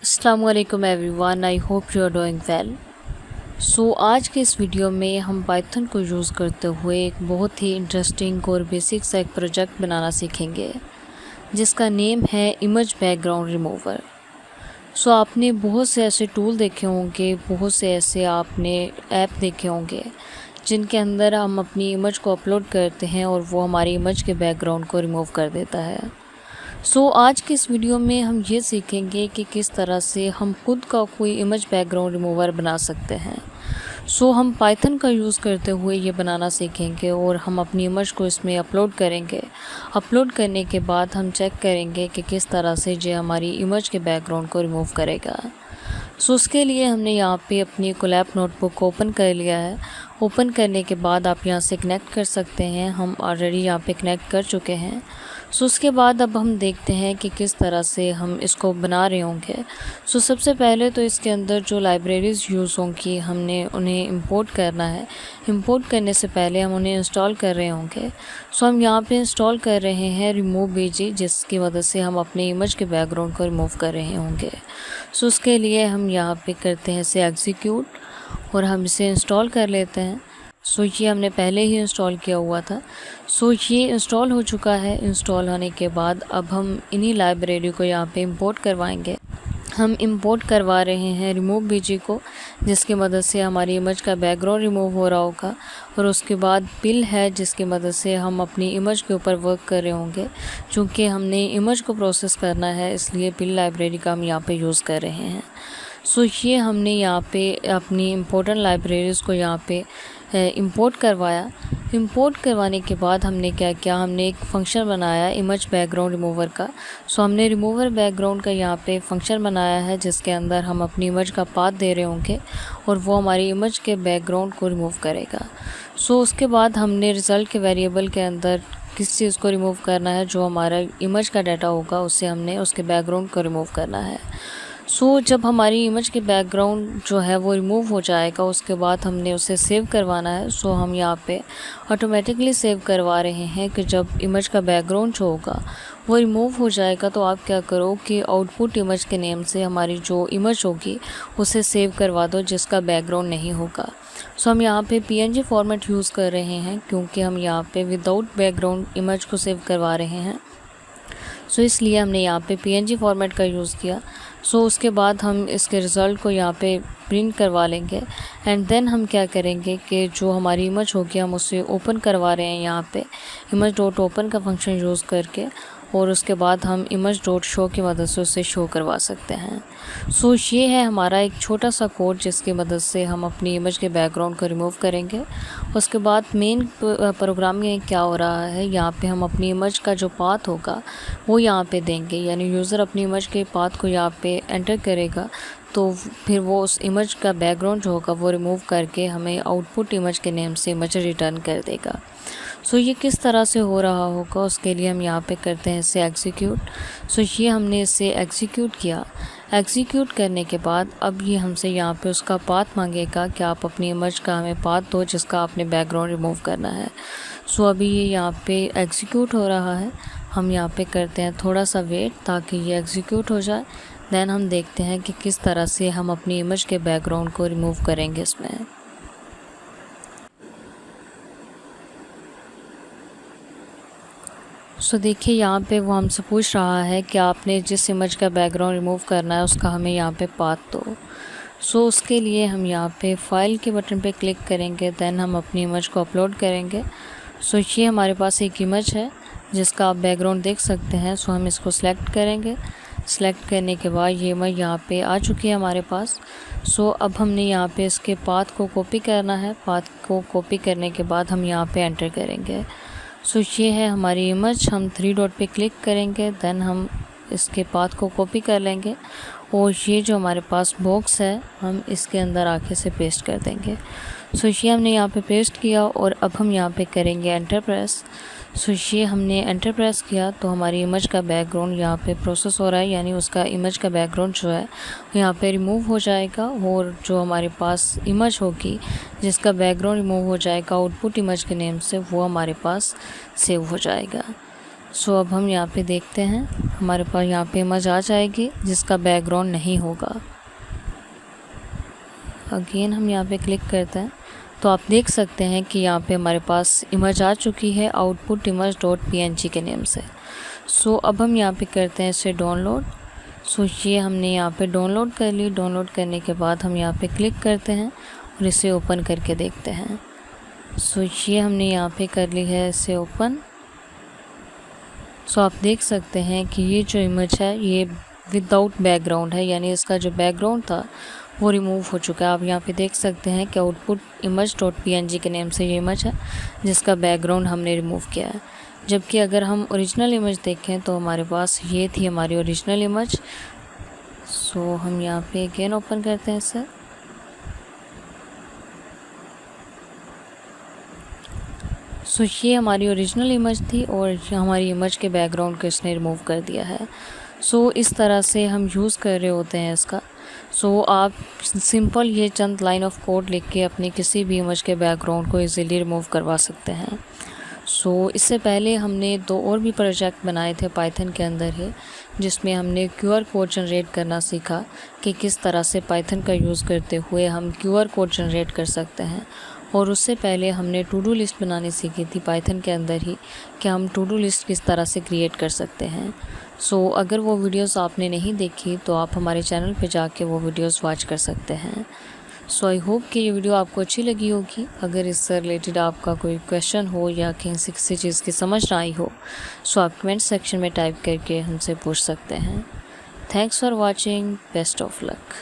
अस्सलामुअलैकुम everyone, I hope you are doing well. So आज के इस वीडियो में हम पाइथन को यूज़ करते हुए एक बहुत ही इंटरेस्टिंग और बेसिक सा एक प्रोजेक्ट बनाना सीखेंगे जिसका नेम है इमेज बैकग्राउंड रिमूवर। सो आपने बहुत से ऐसे टूल देखे होंगे, बहुत से ऐसे आपने ऐप देखे होंगे जिनके अंदर हम अपनी इमेज को अपलोड करते हैं और वो हमारी इमेज के बैकग्राउंड को रिमूव कर देता है। आज के इस वीडियो में हम ये सीखेंगे कि किस तरह से हम खुद का कोई इमेज बैकग्राउंड रिमूवर बना सकते हैं। हम पाइथन का यूज़ करते हुए ये बनाना सीखेंगे और हम अपनी इमेज को इसमें अपलोड करेंगे। अपलोड करने के बाद हम चेक करेंगे कि किस तरह से ये हमारी इमेज के बैकग्राउंड को रिमूव करेगा। उसके लिए हमने यहाँ पे अपनी कोलैब नोटबुक को ओपन कर लिया है। ओपन करने के बाद आप यहाँ से कनेक्ट कर सकते हैं। हम ऑलरेडी यहाँ पे कनेक्ट कर चुके हैं। उसके बाद अब हम देखते हैं कि किस तरह से हम इसको बना रहे होंगे। सबसे पहले तो इसके अंदर जो लाइब्रेरीज़ यूज़ होंगी हमने उन्हें इंपोर्ट करना है। इंपोर्ट करने से पहले हम उन्हें इंस्टॉल कर रहे होंगे। हम यहाँ पे इंस्टॉल कर रहे हैं रिमूव बीजी, जिसकी वजह से हम अपने इमेज के बैकग्राउंड को रिमूव कर रहे होंगे। उसके लिए हम यहाँ पे करते हैं इसे एग्जीक्यूट और हम इसे इंस्टॉल कर लेते हैं। ये हमने पहले ही इंस्टॉल किया हुआ था। ये इंस्टॉल हो चुका है। इंस्टॉल होने के बाद अब हम इन्हीं लाइब्रेरी को यहाँ पे इंपोर्ट करवाएंगे। हम इंपोर्ट करवा रहे हैं रिमूव बीजी को, जिसकी मदद से हमारी इमेज का बैकग्राउंड रिमूव हो रहा होगा। और उसके बाद पिल है, जिसकी मदद से हम अपनी इमेज के ऊपर वर्क कर रहे होंगे। चूँकि हमने इमेज को प्रोसेस करना है, इसलिए पिल लाइब्रेरी का हम यहाँ पे यूज़ कर रहे हैं। ये हमने यहाँ पे अपनी इम्पोर्टेंट लाइब्रेरीज़ को यहाँ पे इंपोर्ट करवाया। इंपोर्ट करवाने के बाद हमने क्या किया, हमने एक फ़ंक्शन बनाया इमेज बैकग्राउंड रिमूवर का। हमने रिमूवर बैकग्राउंड का यहाँ पे फ़ंक्शन बनाया है, जिसके अंदर हम अपनी इमेज का पाथ दे रहे होंगे और वो हमारी इमेज के बैकग्राउंड को रिमूव करेगा। उसके बाद हमने रिज़ल्ट के वेरिएबल के अंदर किस चीज़ को रिमूव करना है, जो हमारा इमेज का डाटा होगा उससे हमने उसके बैकग्राउंड को रिमूव करना है। जब हमारी इमेज के बैकग्राउंड जो है वो रिमूव हो जाएगा, उसके बाद हमने उसे सेव करवाना है। हम यहाँ पे ऑटोमेटिकली सेव करवा रहे हैं कि जब इमेज का बैकग्राउंड जो होगा वो रिमूव हो जाएगा तो आप क्या करो कि आउटपुट इमेज के नेम से हमारी जो इमेज होगी उसे सेव करवा दो, जिसका बैकग्राउंड नहीं होगा। हम यहाँ पे PNG फॉर्मेट यूज़ कर रहे हैं, क्योंकि हम यहाँ पे विदाउट बैकग्राउंड इमेज को सेव करवा रहे हैं। इसलिए हमने यहाँ पे PNG फॉर्मेट का यूज़ किया। उसके बाद हम इसके रिज़ल्ट को यहाँ पे प्रिंट करवा लेंगे। एंड देन हम क्या करेंगे कि जो हमारी इमेज होगी हम उसे ओपन करवा रहे हैं यहाँ पे इमेज डॉट ओपन का फंक्शन यूज़ करके, और उसके बाद हम इमेज डॉट शो की मदद से उसे शो करवा सकते हैं। ये है हमारा एक छोटा सा कोड, जिसकी मदद से हम अपनी इमेज के बैकग्राउंड को रिमूव करेंगे। उसके बाद मेन प्रोग्राम में क्या हो रहा है, यहाँ पे हम अपनी इमेज का जो पाथ होगा वो यहाँ पे देंगे। यानी यूज़र अपनी इमेज के पाथ को यहाँ पे एंटर करेगा, तो फिर वो उस इमेज का बैकग्राउंड जो होगा वो रिमूव करके हमें आउटपुट इमेज के नेम से इमेज रिटर्न कर देगा। ये किस तरह से हो रहा होगा, उसके लिए हम यहाँ पे करते हैं इसे एग्जीक्यूट। ये हमने इसे एग्जीक्यूट किया। एग्जीक्यूट करने के बाद अब ये हमसे यहाँ पे उसका पाथ मांगेगा कि आप अपनी इमेज का हमें पाथ दो जिसका आपने बैकग्राउंड रिमूव करना है। अभी ये यहाँ पे एग्जीक्यूट हो रहा है। हम यहाँ पे करते हैं थोड़ा सा वेट ताकि ये एग्जीक्यूट हो जाए। देन हम देखते हैं कि किस तरह से हम अपनी इमेज के बैकग्राउंड को रिमूव करेंगे इसमें। देखिए यहाँ पे वो हमसे पूछ रहा है कि आपने जिस इमेज का बैकग्राउंड रिमूव करना है उसका हमें यहाँ पे पाथ दो। उसके लिए हम यहाँ पे फाइल के बटन पे क्लिक करेंगे। देन हम अपनी इमेज को अपलोड करेंगे। ये हमारे पास एक इमेज है जिसका आप बैकग्राउंड देख सकते हैं। हम इसको सिलेक्ट करेंगे। सिलेक्ट करने के बाद ये इमेज यहाँ पे आ चुकी है हमारे पास। अब हमने यहाँ पे इसके पाथ को कॉपी करना है। पाथ को कॉपी करने के बाद हम यहाँ पे एंटर करेंगे। ये है हमारी इमेज। हम 3 डॉट पे क्लिक करेंगे। देन हम इसके पाथ को कॉपी कर लेंगे और ये जो हमारे पास बॉक्स है हम इसके अंदर आके से पेस्ट कर देंगे। ये हमने यहाँ पे पेस्ट किया और अब हम यहाँ पे करेंगे एंटर प्रेस। ये हमने एंटर प्रेस किया तो हमारी इमेज का बैकग्राउंड यहाँ पे प्रोसेस हो रहा है, यानी उसका इमेज का बैकग्राउंड जो है यहाँ पे रिमूव हो जाएगा और जो हमारे पास इमेज होगी जिसका बैकग्राउंड रिमूव हो जाएगा आउटपुट इमेज के नेम से, वो हमारे पास सेव हो जाएगा। सो अब हम यहाँ पे देखते हैं, हमारे पास यहाँ पे इमेज आ जाएगी जिसका बैकग्राउंड नहीं होगा। अगेन हम यहाँ पे क्लिक करते हैं तो आप देख सकते हैं कि यहाँ पे हमारे पास इमेज आ चुकी है आउटपुट इमेज डॉट png के नेम से। सो अब हम यहाँ पे करते हैं इसे डाउनलोड। सो ये हमने यहाँ पे डाउनलोड कर ली। डाउनलोड करने के बाद हम यहाँ पे क्लिक करते हैं और इसे ओपन करके देखते हैं। सो ये हमने यहाँ पे कर ली है इसे ओपन। सो आप देख सकते हैं कि ये जो इमेज है ये विदाउट बैकग्राउंड है, यानी इसका जो बैकग्राउंड था वो रिमूव हो चुका है। आप यहाँ पे देख सकते हैं कि आउटपुट इमेज डॉट png के नेम से ये इमेज है जिसका बैकग्राउंड हमने रिमूव किया है। जबकि अगर हम ओरिजिनल इमेज देखें तो हमारे पास ये थी हमारी ओरिजिनल इमेज। सो हम यहाँ पे अगेन ओपन करते हैं इसे। सो ये हमारी ओरिजिनल इमेज थी और हमारी इमेज के बैकग्राउंड को इसने रिमूव कर दिया है। सो इस तरह से हम यूज़ कर रहे होते हैं इसका। सो आप सिंपल ये चंद लाइन ऑफ कोड लिख के अपनी किसी भी इमेज के बैकग्राउंड को इजीली रिमूव करवा सकते हैं। सो इससे पहले हमने 2 और भी प्रोजेक्ट बनाए थे पाइथन के अंदर ही, जिसमें हमने QR कोड जनरेट करना सीखा कि किस तरह से पाइथन का यूज़ करते हुए हम QR कोड जनरेट कर सकते हैं। और उससे पहले हमने टू डू लिस्ट बनानी सीखी थी पाइथन के अंदर ही कि हम टू डू लिस्ट किस तरह से क्रिएट कर सकते हैं। सो अगर वो वीडियोस आपने नहीं देखी तो आप हमारे चैनल पे जाके वो वीडियोस वॉच कर सकते हैं। सो आई होप कि ये वीडियो आपको अच्छी लगी होगी। अगर इससे रिलेटेड आपका कोई क्वेश्चन हो या किसी चीज़ की समझ ना आई हो सो आप कमेंट सेक्शन में टाइप करके हमसे पूछ सकते हैं। Thanks for watching. Best of luck.